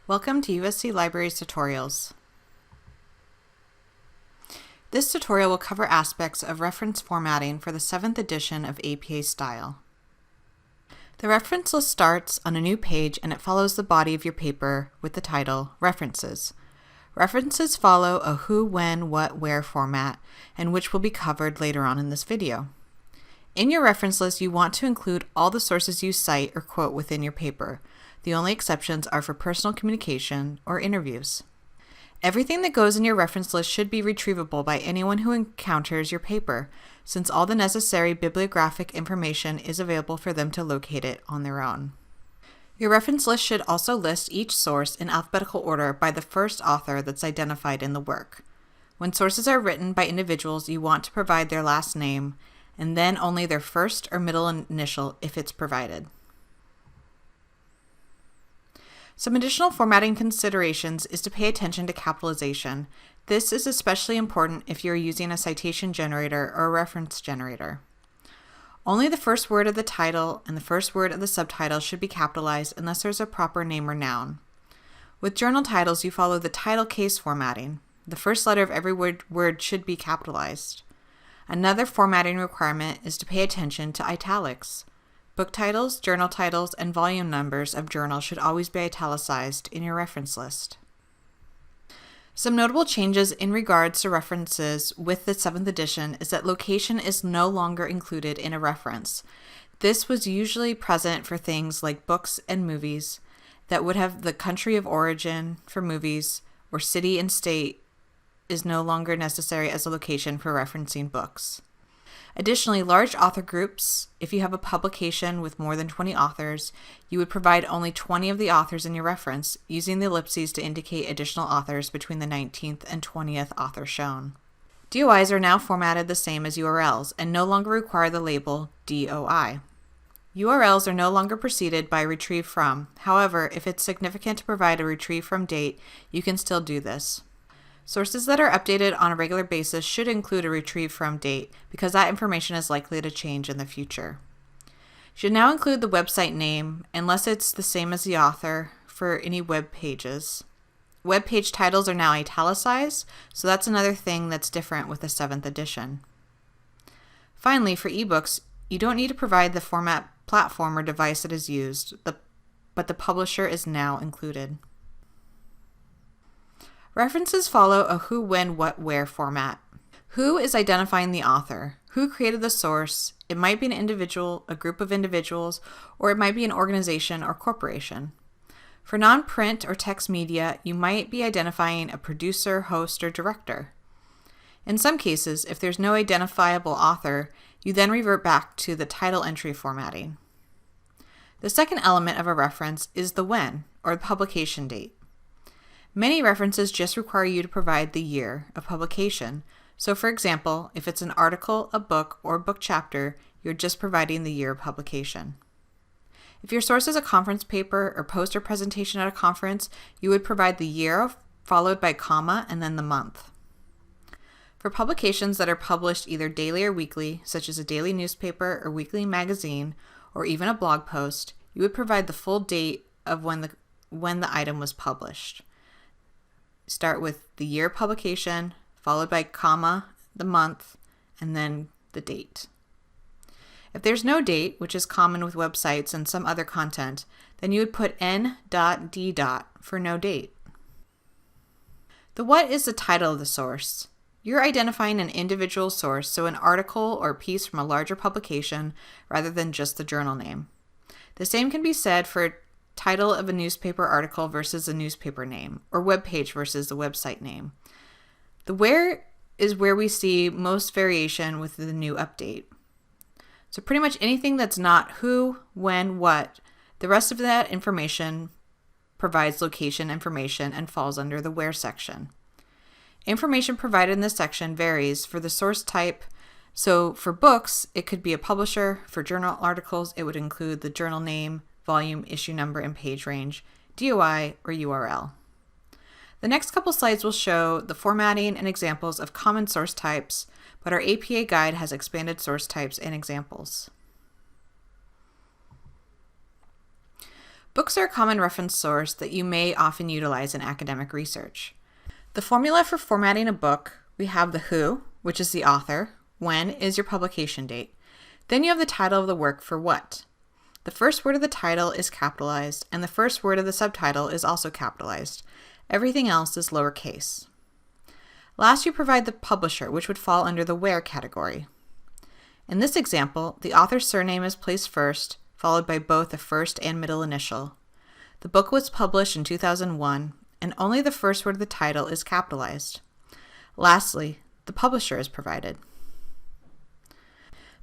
Welcome to USC Libraries Tutorials. This tutorial will cover aspects of reference formatting for the 7th edition of APA style. The reference list starts on a new page and it follows the body of your paper with the title, References. References follow a who, when, what, where format, and which will be covered later on in this video. In your reference list, you want to include all the sources you cite or quote within your paper. The only exceptions are for personal communication or interviews. Everything that goes in your reference list should be retrievable by anyone who encounters your paper, since all the necessary bibliographic information is available for them to locate it on their own. Your reference list should also list each source in alphabetical order by the first author that's identified in the work. When sources are written by individuals, you want to provide their last name, and then only their first or middle initial if it's provided. Some additional formatting considerations is to pay attention to capitalization. This is especially important if you're using a citation generator or a reference generator. Only the first word of the title and the first word of the subtitle should be capitalized unless there's a proper name or noun. With journal titles, you follow the title case formatting. The first letter of every word should be capitalized. Another formatting requirement is to pay attention to italics. Book titles, journal titles, and volume numbers of journals should always be italicized in your reference list. Some notable changes in regards to references with the 7th edition is that location is no longer included in a reference. This was usually present for things like books and movies that would have the country of origin for movies, or city and state is no longer necessary as a location for referencing books. Additionally, large author groups, if you have a publication with more than 20 authors, you would provide only 20 of the authors in your reference, using the ellipses to indicate additional authors between the 19th and 20th author shown. DOIs are now formatted the same as URLs and no longer require the label DOI. URLs are no longer preceded by retrieve from. However, if it's significant to provide a retrieve from date, you can still do this. Sources that are updated on a regular basis should include a retrieve from date because that information is likely to change in the future. You should now include the website name unless it's the same as the author for any web pages. Web page titles are now italicized, so that's another thing that's different with the 7th edition. Finally, for ebooks, you don't need to provide the format, platform, or device that is used, but the publisher is now included. References follow a who, when, what, where format. Who is identifying the author. Who created the source? It might be an individual, a group of individuals, or it might be an organization or corporation. For non-print or text media, you might be identifying a producer, host, or director. In some cases, if there's no identifiable author, you then revert back to the title entry formatting. The second element of a reference is the when, or the publication date. Many references just require you to provide the year of publication. So for example, if it's an article, a book, or a book chapter, you're just providing the year of publication. If your source is a conference paper or poster presentation at a conference, you would provide the year followed by comma and then the month. For publications that are published either daily or weekly, such as a daily newspaper or weekly magazine, or even a blog post, you would provide the full date of when the item was published. Start with the year of publication, followed by comma, the month, and then the date. If there's no date, which is common with websites and some other content, then you would put n.d. for no date. The what is the title of the source. You're identifying an individual source, so an article or piece from a larger publication rather than just the journal name. The same can be said for title of a newspaper article versus a newspaper name, or web page versus the website name. The where is where we see most variation with the new update. So pretty much anything that's not who, when, what, the rest of that information provides location information and falls under the where section. Information provided in this section varies for the source type. So for books, it could be a publisher. For journal articles, it would include the journal name, volume, issue number, and page range, DOI, or URL. The next couple slides will show the formatting and examples of common source types, but our APA guide has expanded source types and examples. Books are a common reference source that you may often utilize in academic research. The formula for formatting a book, we have the who, which is the author, when is your publication date. Then you have the title of the work for what. The first word of the title is capitalized, and the first word of the subtitle is also capitalized. Everything else is lowercase. Last, you provide the publisher, which would fall under the where category. In this example, the author's surname is placed first, followed by both the first and middle initial. The book was published in 2001, and only the first word of the title is capitalized. Lastly, the publisher is provided.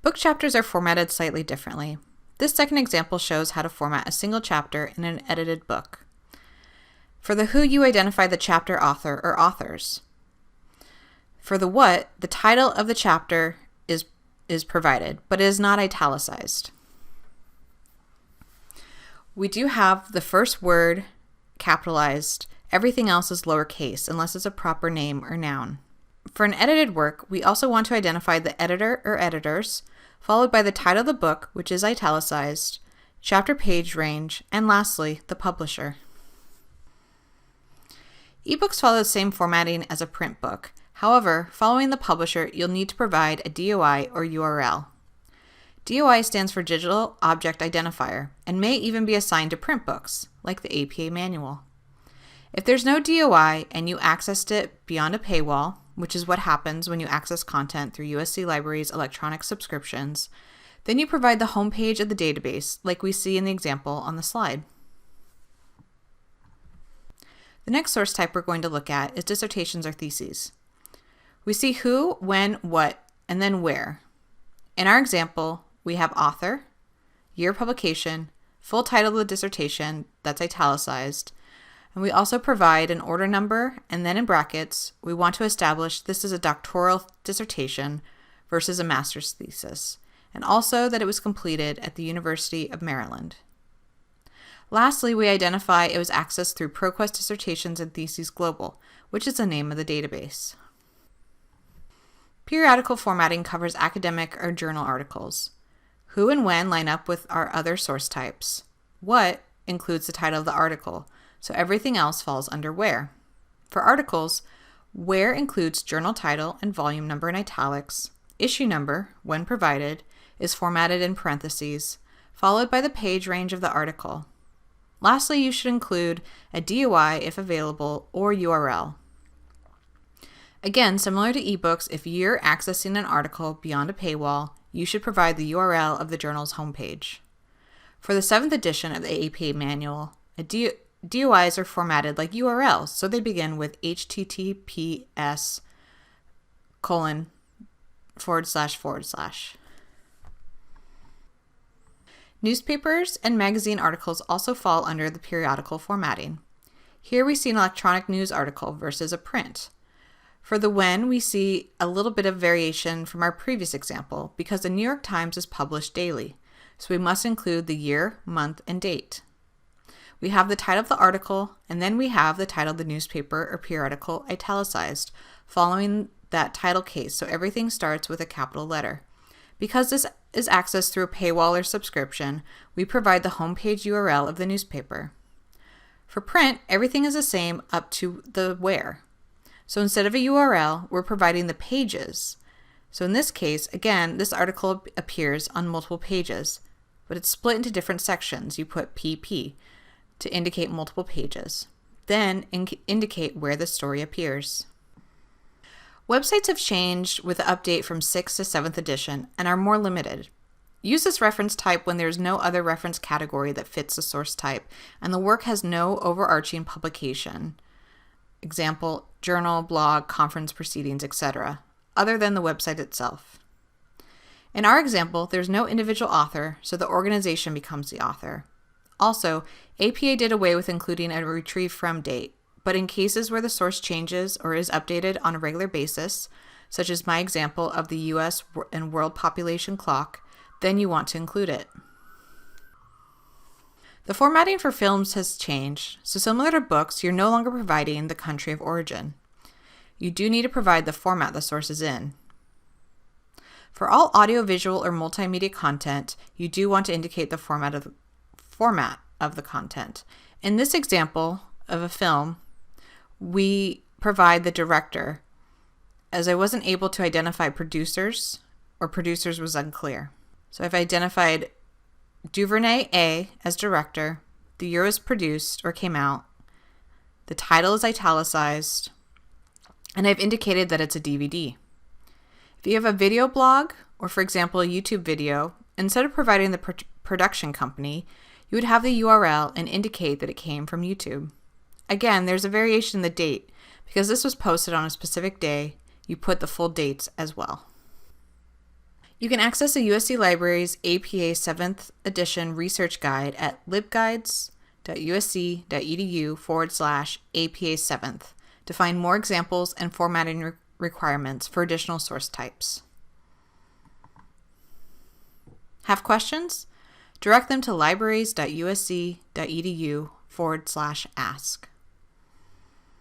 Book chapters are formatted slightly differently. This second example shows how to format a single chapter in an edited book. For the who, you identify the chapter author or authors. For the what, the title of the chapter is provided, but it is not italicized. We do have the first word capitalized. Everything else is lowercase unless it's a proper name or noun. For an edited work, we also want to identify the editor or editors, followed by the title of the book, which is italicized, chapter page range, and lastly, the publisher. Ebooks follow the same formatting as a print book. However, following the publisher, you'll need to provide a DOI or URL. DOI stands for Digital Object Identifier and may even be assigned to print books, like the APA manual. If there's no DOI and you accessed it beyond a paywall, which is what happens when you access content through USC Libraries electronic subscriptions, then you provide the homepage of the database, like we see in the example on the slide. The next source type we're going to look at is dissertations or theses. We see who, when, what, and then where. In our example, we have author, year of publication, full title of the dissertation, that's italicized, and we also provide an order number, and then in brackets, we want to establish this is a doctoral dissertation versus a master's thesis, and also that it was completed at the University of Maryland. Lastly, we identify it was accessed through ProQuest Dissertations and Theses Global, which is the name of the database. Periodical formatting covers academic or journal articles. Who and when line up with our other source types. What includes the title of the article, so everything else falls under where. For articles, where includes journal title and volume number in italics. Issue number, when provided, is formatted in parentheses, followed by the page range of the article. Lastly, you should include a DOI if available or URL. Again, similar to ebooks, if you're accessing an article beyond a paywall, you should provide the URL of the journal's homepage. For the 7th edition of the APA manual, DOIs are formatted like URLs, so they begin with https://. Newspapers and magazine articles also fall under the periodical formatting. Here we see an electronic news article versus a print. For the when, we see a little bit of variation from our previous example because the New York Times is published daily, so we must include the year, month, and date. We have the title of the article, and then we have the title of the newspaper or periodical italicized, following that title case, so everything starts with a capital letter. Because this is accessed through a paywall or subscription, we provide the homepage URL of the newspaper. For print, everything is the same up to the where. So instead of a URL, we're providing the pages. So in this case, again, this article appears on multiple pages, but it's split into different sections. You put PP to indicate multiple pages, then indicate where the story appears. Websites have changed with the update from 6th to 7th edition and are more limited. Use this reference type when there's no other reference category that fits the source type and the work has no overarching publication. Example, journal, blog, conference proceedings, etc., other than the website itself. In our example, there's no individual author, so the organization becomes the author. Also, APA did away with including a retrieve from date, but in cases where the source changes or is updated on a regular basis, such as my example of the US and world population clock, then you want to include it. The formatting for films has changed, so similar to books, you're no longer providing the country of origin. You do need to provide the format the source is in. For all audiovisual or multimedia content, you do want to indicate the format of the content. In this example of a film, we provide the director, as I wasn't able to identify producers, or producers was unclear. So I've identified Duvernay A as director, the year was produced or came out, the title is italicized, and I've indicated that it's a DVD. If you have a video blog, or for example a YouTube video, instead of providing the production company, you would have the URL and indicate that it came from YouTube. Again, there's a variation in the date. Because this was posted on a specific day, you put the full dates as well. You can access the USC Libraries APA 7th edition research guide at libguides.usc.edu/APA 7th to find more examples and formatting requirements for additional source types. Have questions? Direct them to libraries.usc.edu/ask.